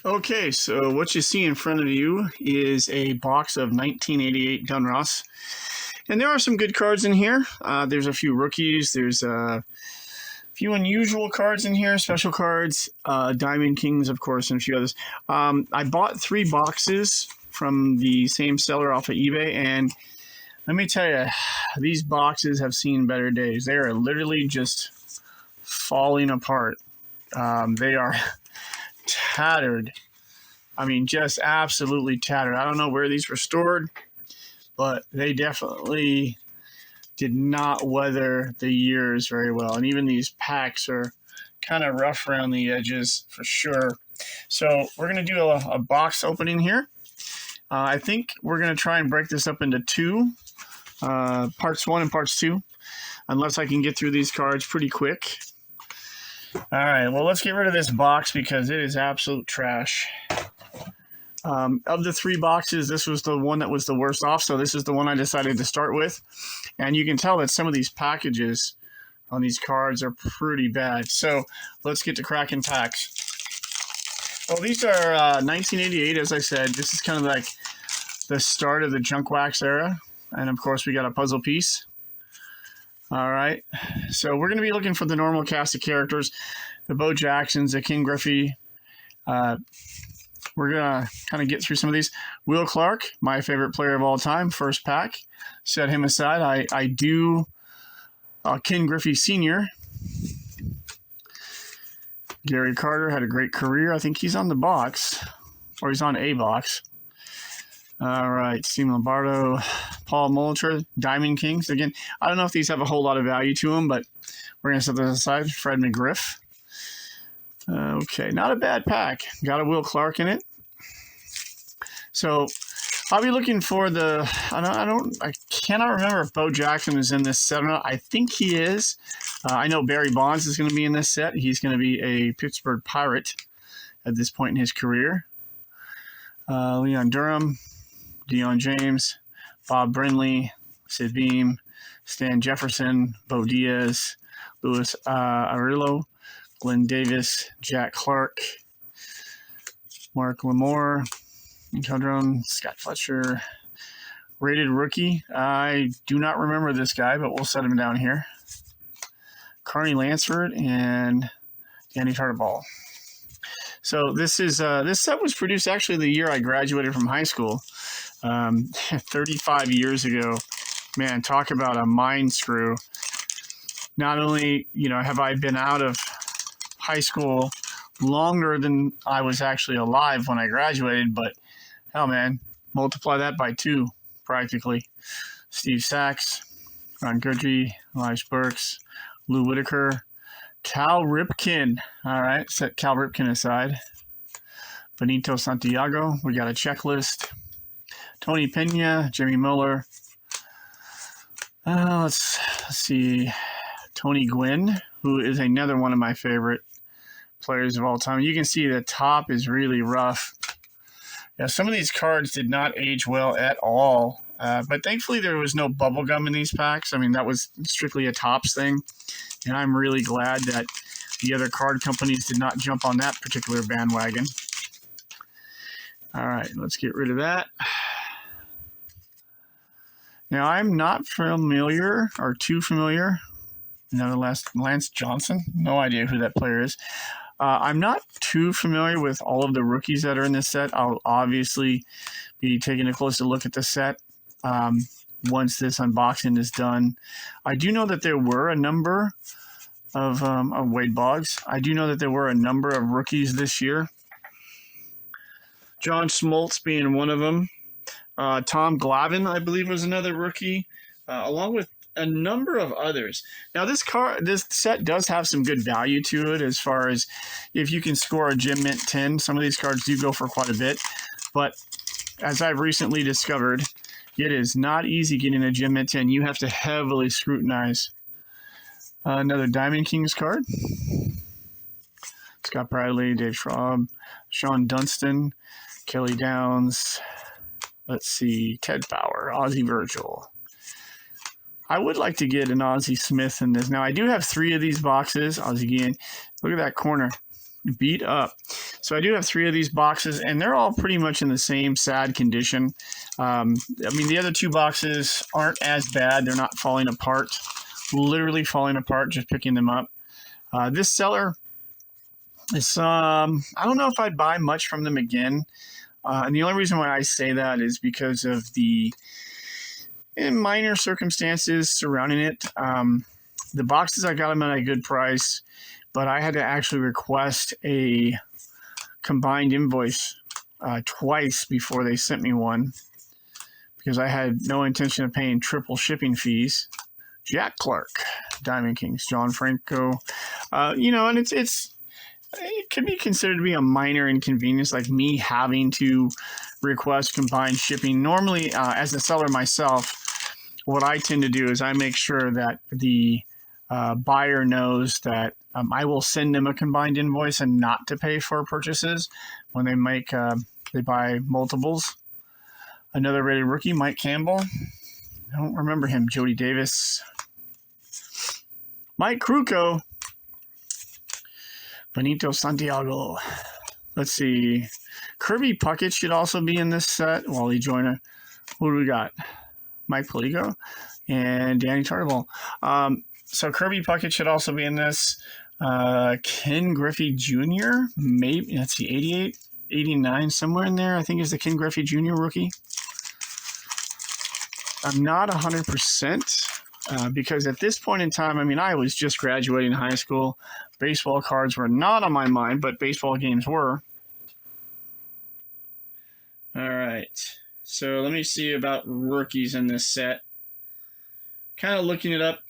Okay, so what you see in front of you is a box of 1988 Donruss. And there are some good cards in here. There's a few rookies. There's a few unusual cards in here, special cards, Diamond Kings, of course, and a few others. I bought 3 boxes from the same seller off of eBay, and let me tell you, these boxes have seen better days. They are literally just falling apart. They are tattered. I mean, just absolutely tattered. I don't know where these were stored, but they definitely did not weather the years very well. And even these packs are kind of rough around the edges for sure. So we're going to do a box opening here. I think we're going to try and break this up into 2, parts 1 and parts 2, unless I can get through these cards pretty quick. All right, well, let's get rid of this box because it is absolute trash. Of the 3 boxes, this was the one that was the worst off, so this is the one I decided to start with. And you can tell that some of these packages on these cards are pretty bad. So let's get to cracking packs. Well, these are 1988, as I said. This is kind of like the start of the junk wax era. And, of course, we got a puzzle piece. All right, so we're going to be looking for the normal cast of characters, the Bo Jacksons, the Ken Griffey. We're going to kind of get through some of these. Will Clark, my favorite player of all time, first pack. Set him aside. I do Ken Griffey Sr. Gary Carter had a great career. I think he's on the box, or he's on a box. All right, Steve Lombardo, Paul Molitor, Diamond Kings. Again, I don't know if these have a whole lot of value to them, but we're going to set this aside. Fred McGriff. Okay, not a bad pack. Got a Will Clark in it. So I'll be looking for the. I cannot remember if Bo Jackson is in this set or not. I think he is. I know Barry Bonds is going to be in this set. He's going to be a Pittsburgh Pirate at this point in his career. Leon Durham, Deion James, Bob Brinley, Sid Beam, Stan Jefferson, Bo Diaz, Louis Arillo, Glenn Davis, Jack Clark, Mark Lamore, Codron, Scott Fletcher. Rated rookie. I do not remember this guy, but we'll set him down here. Carney Lansford and Danny Tartaball. So this set was produced actually the year I graduated from high school, 35 years ago. Man, talk about a mind screw. Not only, have I been out of high school longer than I was actually alive when I graduated, but hell, man, multiply that by 2 practically. Steve Sachs, Ron Goodry, Elijah Burks, Lou Whitaker, Cal Ripken. All right, set Cal Ripken aside. Benito Santiago. We got a checklist. Tony Pena, Jimmy Miller. Let's see. Tony Gwynn, who is another one of my favorite players of all time. You can see the top is really rough. Yeah, some of these cards did not age well at all. But thankfully, there was no bubble gum in these packs. I mean, that was strictly a Topps thing. And I'm really glad that the other card companies did not jump on that particular bandwagon. All right, let's get rid of that. Now, I'm not familiar or too familiar. Another Lance Johnson. No idea who that player is. I'm not too familiar with all of the rookies that are in this set. I'll obviously be taking a closer look at the set once this unboxing is done. I do know that there were a number of Wade Boggs. I do know that there were a number of rookies this year. John Smoltz being one of them. Tom Glavine, I believe, was another rookie, along with a number of others. Now, this set does have some good value to it as far as if you can score a Gem Mint 10. Some of these cards do go for quite a bit. But as I've recently discovered, it is not easy getting a Gem Mint 10. You have to heavily scrutinize. Another Diamond Kings card. Scott Bradley, Dave Schraub, Sean Dunston, Kelly Downs. Let's see, Ted Bauer, Ozzie Virgil. I would like to get an Ozzie Smith in this. Now, I do have 3 of these boxes. Ozzie again. Look at that corner. beat up. So I do have 3 of these boxes, and they're all pretty much in the same sad condition. I mean, the other 2 boxes aren't as bad. They're not falling apart, literally falling apart, just picking them up. This seller is, I don't know if I'd buy much from them again. And the only reason why I say that is because of the minor circumstances surrounding it. The boxes, I got them at a good price, but I had to actually request a combined invoice twice before they sent me one, because I had no intention of paying triple shipping fees. Jack Clark, Diamond Kings, John Franco, and it could be considered to be a minor inconvenience, like me having to request combined shipping. Normally, as a seller myself, what I tend to do is I make sure that the buyer knows that I will send them a combined invoice and not to pay for purchases when they buy multiples. Another rated rookie, Mike Campbell. I don't remember him. Jody Davis. Mike Krukow. Benito Santiago. Let's see. Kirby Puckett should also be in this set. Wally Joyner. Who do we got? Mike Poligo and Danny Tarbell. So Kirby Puckett should also be in this. Ken Griffey Jr. Maybe, let's see, 88, 89, somewhere in there, I think is the Ken Griffey Jr. rookie. I'm not 100% because at this point in time, I mean, I was just graduating high school. Baseball cards were not on my mind, but baseball games were. All right. So let me see about rookies in this set. Kind of looking it up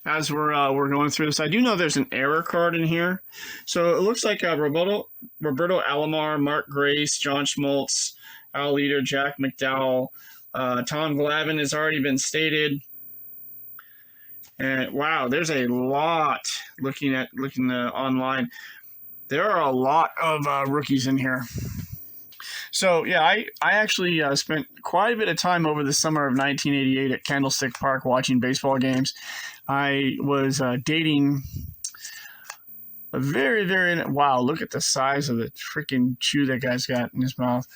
as we're going through this. I do know there's an error card in here. So it looks like Roberto Alomar, Mark Grace, John Schmaltz, Al Leader, Jack McDowell, Tom Glavine has already been stated. And wow, there's a lot looking online. There are a lot of rookies in here. So yeah, I actually spent quite a bit of time over the summer of 1988 at Candlestick Park watching baseball games. I was dating a very, very, wow, look at the size of the freaking chew that guy's got in his mouth.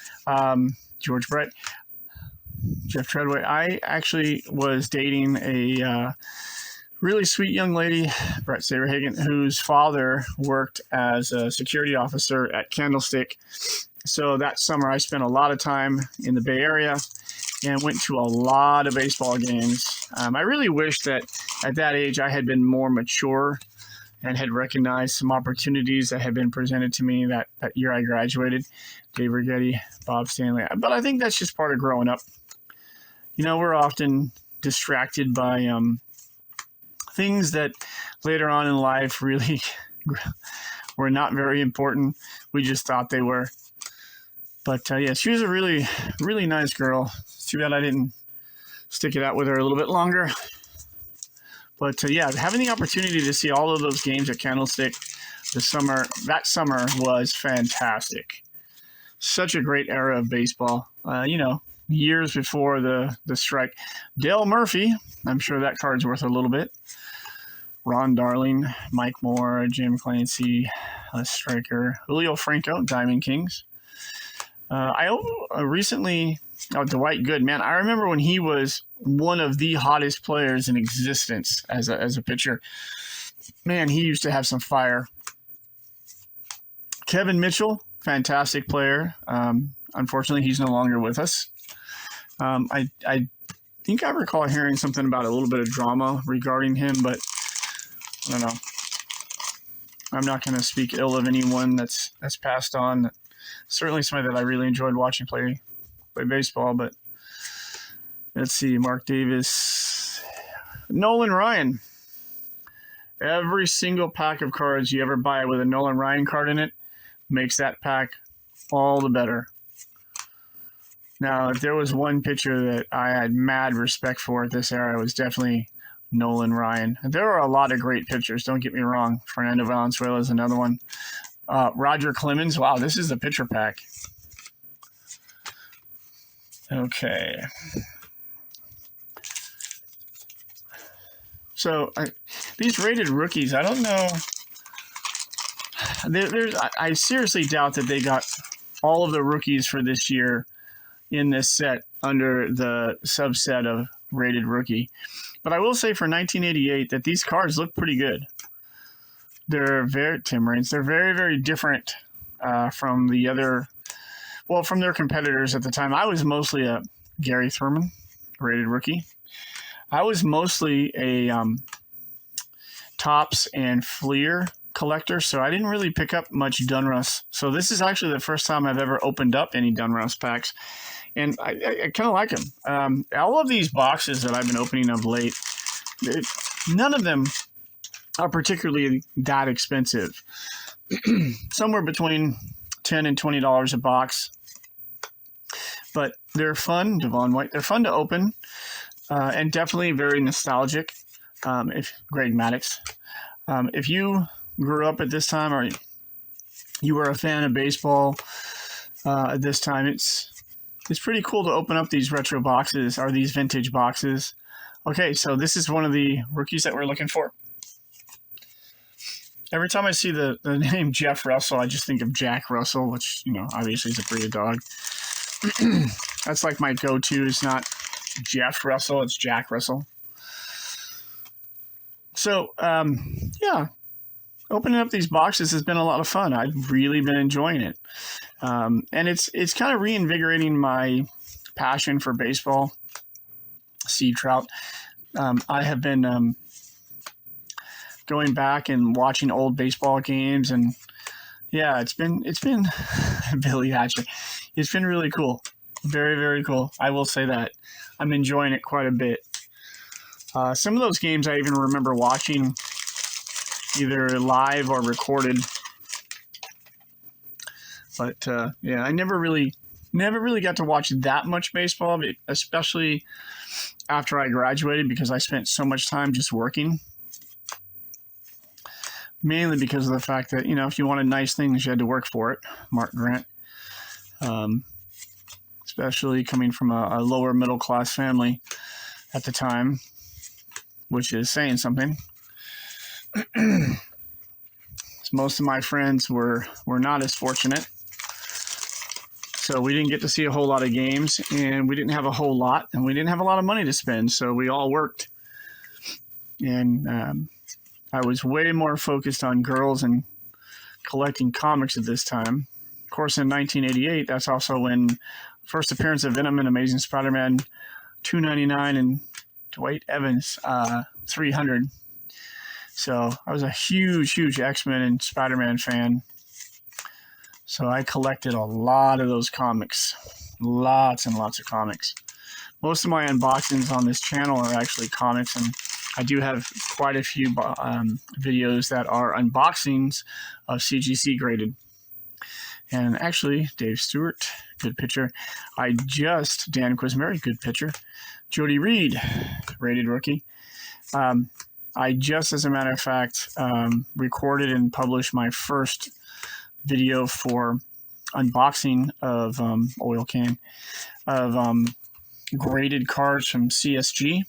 George Brett, Jeff Treadway. I actually was dating a really sweet young lady, Brett Saberhagen, whose father worked as a security officer at Candlestick. So that summer I spent a lot of time in the Bay Area and went to a lot of baseball games. I really wish that at that age I had been more mature and had recognized some opportunities that had been presented to me that year I graduated. Dave Righetti, Bob Stanley. But I think that's just part of growing up. You know, we're often distracted by things that later on in life really were not very important. We just thought they were. But yeah, she was a really, really nice girl. It's too bad I didn't stick it out with her a little bit longer. But yeah, having the opportunity to see all of those games at Candlestick that summer was fantastic. Such a great era of baseball. Years before the strike. Dale Murphy, I'm sure that card's worth a little bit. Ron Darling, Mike Moore, Jim Clancy, Striker, Julio Franco, Diamond Kings. I recently, Dwight Good, man, I remember when he was one of the hottest players in existence as a pitcher. Man, he used to have some fire. Kevin Mitchell, fantastic player. Unfortunately, he's no longer with us. I think I recall hearing something about a little bit of drama regarding him, but I don't know. I'm not going to speak ill of anyone that's passed on. Certainly somebody that I really enjoyed watching play baseball, but let's see. Mark Davis, Nolan Ryan. Every single pack of cards you ever buy with a Nolan Ryan card in it makes that pack all the better. Now, if there was one pitcher that I had mad respect for at this era, it was definitely Nolan Ryan. There are a lot of great pitchers, don't get me wrong. Fernando Valenzuela is another one. Roger Clemens. Wow, this is the pitcher pack. Okay. So these rated rookies, I don't know I seriously doubt that they got all of the rookies for this year in this set under the subset of rated rookie. But I will say for 1988 that these cards look pretty good. They're very, Tim Raines, they're very, very different from the other, well, from their competitors at the time. I was mostly a Gary Thurman rated rookie. I was mostly a Topps and Fleer collector, so I didn't really pick up much Donruss. So this is actually the first time I've ever opened up any Donruss packs, and I kind of like them. All of these boxes that I've been opening of late, none of them are particularly that expensive. Somewhere between $10 and $20 a box, but they're fun. Devon White, they're fun to open, and definitely very nostalgic. If Greg Maddux, if you grew up at this time or you were a fan of baseball at this time, it's pretty cool to open up these retro boxes or these vintage boxes. Okay, so this is one of the rookies that we're looking for. Every time I see the name Jeff Russell, I just think of Jack Russell, which, you know, obviously is a breed of dog. That's like my go-to. It's not Jeff Russell, it's Jack Russell. So, yeah, opening up these boxes has been a lot of fun. I've really been enjoying it. And it's kind of reinvigorating my passion for baseball. Steve Trout. I have been going back and watching old baseball games, and yeah, it's been Billy Hatcher. It's been really cool. Very, very cool. I will say that. I'm enjoying it quite a bit. Some of those games I even remember watching either live or recorded. But yeah, I never really got to watch that much baseball, especially after I graduated, because I spent so much time just working. Mainly because of the fact that, you know, if you wanted nice things, you had to work for it. Mark Grant. Especially coming from a lower middle class family at the time, which is saying something. Most of my friends were not as fortunate. So we didn't get to see a whole lot of games, and we didn't have a whole lot, and we didn't have a lot of money to spend. So we all worked. And I was way more focused on girls and collecting comics at this time. Of course, in 1988, that's also when first appearance of Venom and Amazing Spider-Man 299 and Dwight Evans 300. So I was a huge X-Men and Spider-Man fan. So I collected a lot of those comics. Lots and lots of comics. Most of my unboxings on this channel are actually comics, and I do have quite a few videos that are unboxings of CGC graded. And actually, Dave Stewart, good pitcher. Dan Quizmary, good pitcher. Jody Reed, rated rookie. I just, as a matter of fact, recorded and published my first video for unboxing of oil can of graded cards from CSG.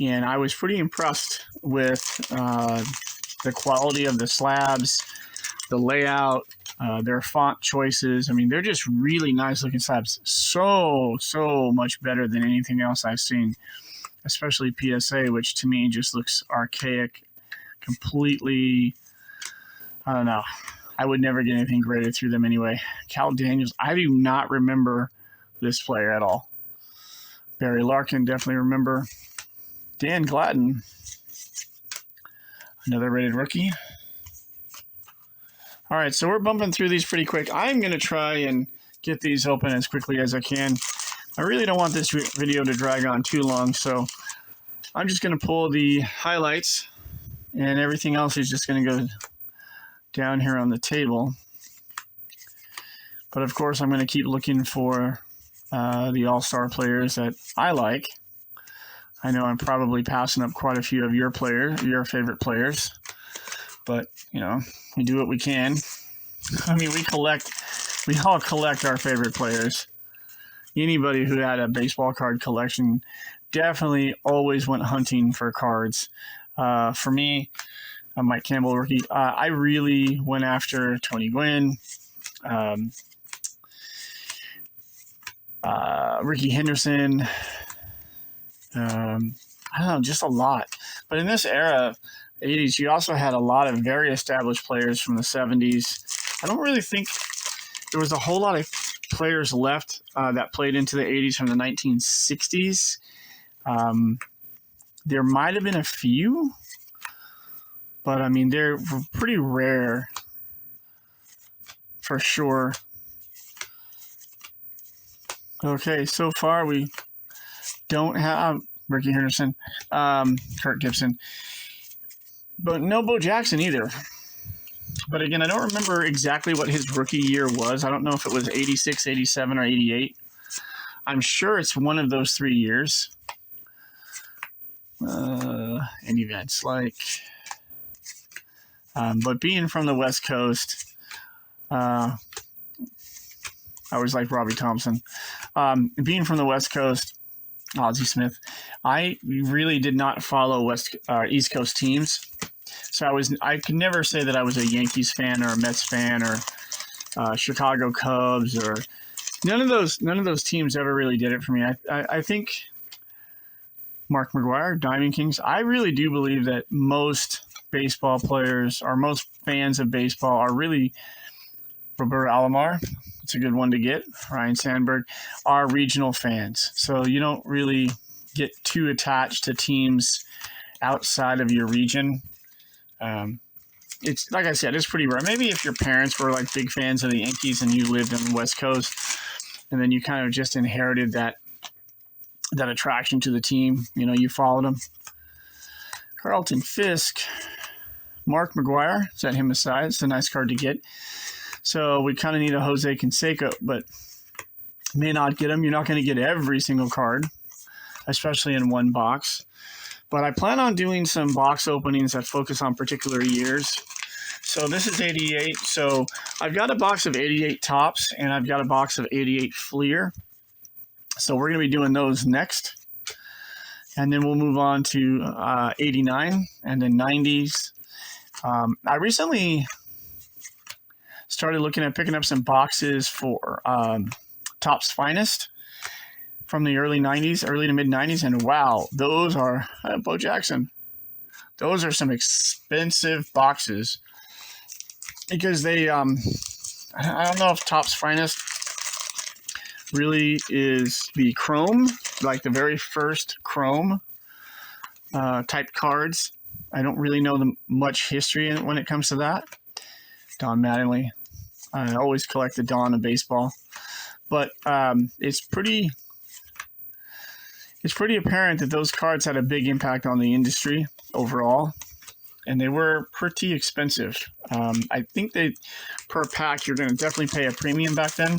And I was pretty impressed with the quality of the slabs, the layout, their font choices. I mean, they're just really nice looking slabs. So much better than anything else I've seen, especially PSA, which to me just looks archaic, completely, I don't know. I would never get anything graded through them anyway. Cal Daniels, I do not remember this player at all. Barry Larkin, definitely remember. Dan Gladden, another rated rookie. All right, so we're bumping through these pretty quick. I'm going to try and get these open as quickly as I can. I really don't want this video to drag on too long, so I'm just going to pull the highlights, and everything else is just going to go down here on the table. But of course, I'm going to keep looking for the all-star players that I like. I know I'm probably passing up quite a few of your favorite players, but you know, we do what we can. I mean, we all collect our favorite players. Anybody who had a baseball card collection definitely always went hunting for cards. For me, A Mike Campbell rookie. I really went after Tony Gwynn, Ricky Henderson. I don't know, just a lot. But in this era, 80s, you also had a lot of very established players from the 70s. I don't really think there was a whole lot of players left that played into the 80s from the 1960s. There might have been a few, but I mean, they're pretty rare for sure. Okay, so far we don't have Ricky Henderson, Kirk Gibson, but no Bo Jackson either. But again, I don't remember exactly what his rookie year was. I don't know if it was 86, 87, or 88. I'm sure it's one of those 3 years. Any events like, but being from the West Coast, I always like Robbie Thompson. Being from the West Coast, Ozzie Smith, I really did not follow East Coast teams. So I could never say that I was a Yankees fan or a Mets fan or Chicago Cubs, or none of those teams ever really did it for me. I think Mark McGwire, Diamond Kings. I really do believe that most baseball players or most fans of baseball are really Roberto Alomar. It's a good one to get. Ryan Sandberg are regional fans. So you don't really get too attached to teams outside of your region. It's like I said, it's pretty rare. Maybe if your parents were like big fans of the Yankees and you lived on the West Coast, and then you kind of just inherited that attraction to the team. You know, you followed them. Carlton Fisk, Mark McGwire, set him aside. It's a nice card to get. So we kind of need a Jose Canseco, but may not get him. You're not going to get every single card, especially in one box. But I plan on doing some box openings that focus on particular years. So this is 88. So I've got a box of 88 Topps, and I've got a box of 88 Fleer. So we're going to be doing those next. And then we'll move on to 89 and then 90s. I recently started looking at picking up some boxes for Topps Finest from the early 90s, early to mid 90s. And wow, those are Bo Jackson. Those are some expensive boxes because they, I don't know if Topps Finest really is the chrome, like the very first chrome type cards. I don't really know much history when it comes to that. Don Mattingly. I always collect the Don of baseball. But it's pretty apparent that those cards had a big impact on the industry overall. And they were pretty expensive. I think per pack, you're going to definitely pay a premium back then.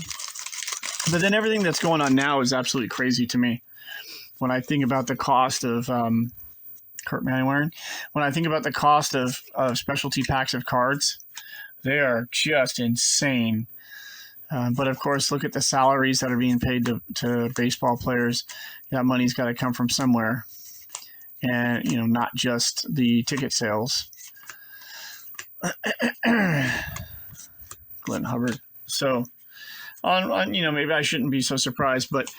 But then everything that's going on now is absolutely crazy to me. When I think about the cost of Kurt Manningwearing, when I think about the cost of specialty packs of cards, they are just insane. But of course, look at the salaries that are being paid to baseball players. That money's got to come from somewhere, and not just the ticket sales. Glenn Hubbard. So, maybe I shouldn't be so surprised, but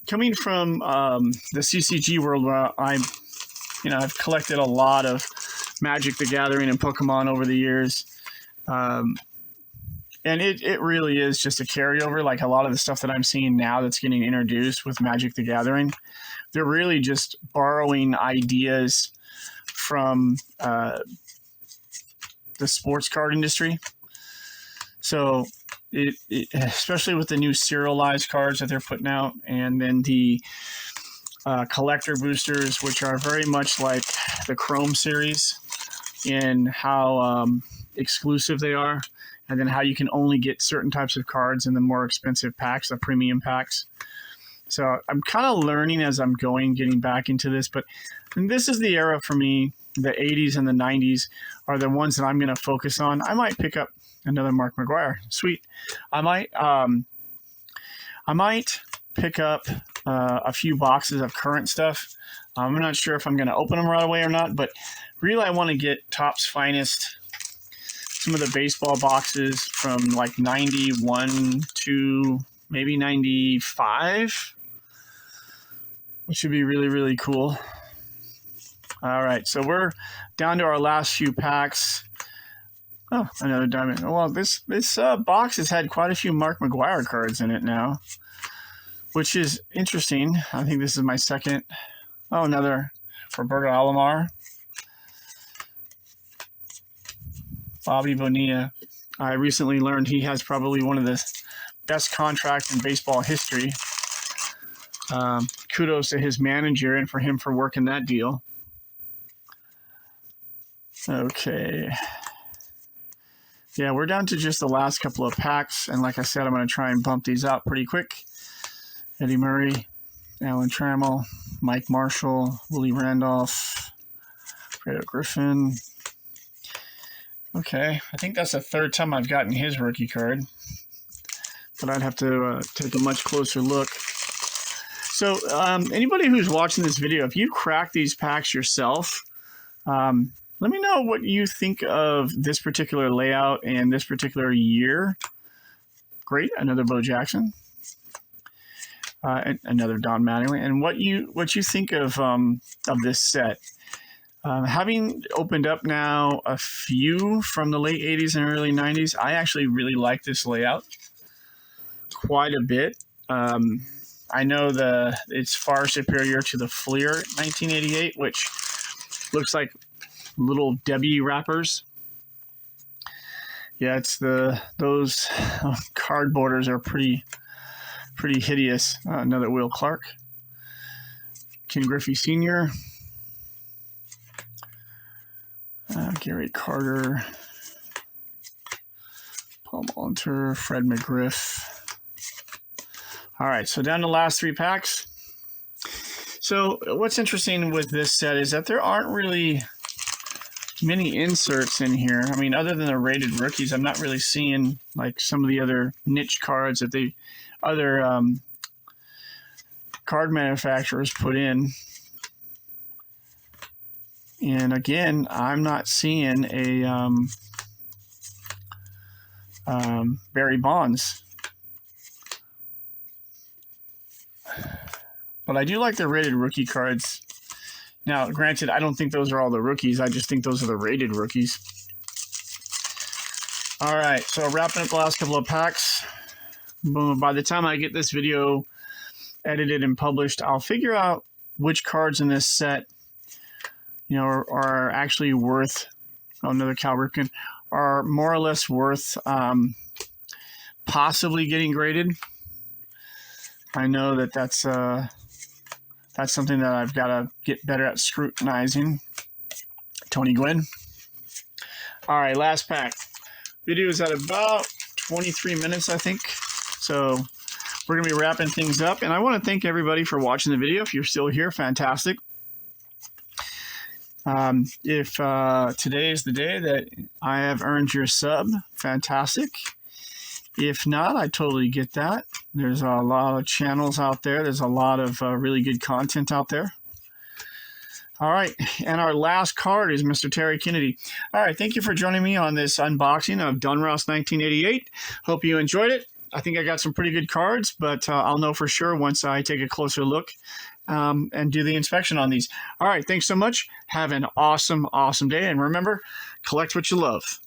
coming from the CCG world, where I've collected a lot of Magic the Gathering and Pokemon over the years. And it really is just a carryover. Like a lot of the stuff that I'm seeing now that's getting introduced with Magic the Gathering, they're really just borrowing ideas from the sports card industry. So especially with the new serialized cards that they're putting out, and then the collector boosters, which are very much like the Chrome series in how exclusive they are, and then how you can only get certain types of cards in the more expensive packs, the premium packs. So I'm kind of learning as I'm getting back into this, but this is the era for me. The 80s and the 90s are the ones that I'm going to focus on. I might pick up another Mark McGwire. Sweet. I might pick up a few boxes of current stuff. I'm not sure if I'm going to open them right away or not, but really I want to get Topps Finest, some of the baseball boxes from like 91 to maybe 95, which would be really, really cool. All right, so we're down to our last few packs. Oh, another diamond. Well, this box has had quite a few Mark McGwire cards in it now, which is interesting. I think this is my second. Oh, another Roberto Alomar. Bobby Bonilla. I recently learned he has probably one of the best contracts in baseball history. Kudos to his manager and for him for working that deal. Okay. Yeah, we're down to just the last couple of packs. And like I said, I'm going to try and bump these out pretty quick. Eddie Murray, Alan Trammell, Mike Marshall, Willie Randolph, Fredo Griffin. Okay, I think that's the third time I've gotten his rookie card. But I'd have to take a much closer look. So anybody who's watching this video, if you crack these packs yourself, let me know what you think of this particular layout and this particular year. Great, another Bo Jackson, another Don Mattingly, and what you think of this set. Having opened up now a few from the late 80s and early 90s, I actually really like this layout quite a bit. I know it's far superior to the Fleer 1988, which looks like little Debbie wrappers. Yeah, it's those card borders are pretty hideous. Another Will Clark, Ken Griffey Sr., Gary Carter, Paul Molitor, Fred McGriff. All right, so down to the last three packs. So what's interesting with this set is that there aren't really many inserts in here. I mean, other than the rated rookies, I'm not really seeing like some of the other niche cards that the other card manufacturers put in. And again, I'm not seeing a Barry Bonds. But I do like the rated rookie cards. Now, granted, I don't think those are all the rookies. I just think those are the rated rookies. All right, so wrapping up the last couple of packs. Boom. By the time I get this video edited and published, I'll figure out which cards in this set, are actually worth. Oh, another Cal Ripken, are more or less worth possibly getting graded. I know that's something that I've got to get better at scrutinizing. Tony Gwynn. All right, last pack. Video is at about 23 minutes, I think. So we're going to be wrapping things up. And I want to thank everybody for watching the video. If you're still here, fantastic. If today is the day that I have earned your sub, fantastic. If not, I totally get that. There's a lot of channels out there. There's a lot of really good content out there. All right, and our last card is Mr. Terry Kennedy. All right, thank you for joining me on this unboxing of Donruss 1988. Hope you enjoyed it. I think I got some pretty good cards, but I'll know for sure once I take a closer look and do the inspection on these. All right, thanks so much. Have an awesome, awesome day. And remember, collect what you love.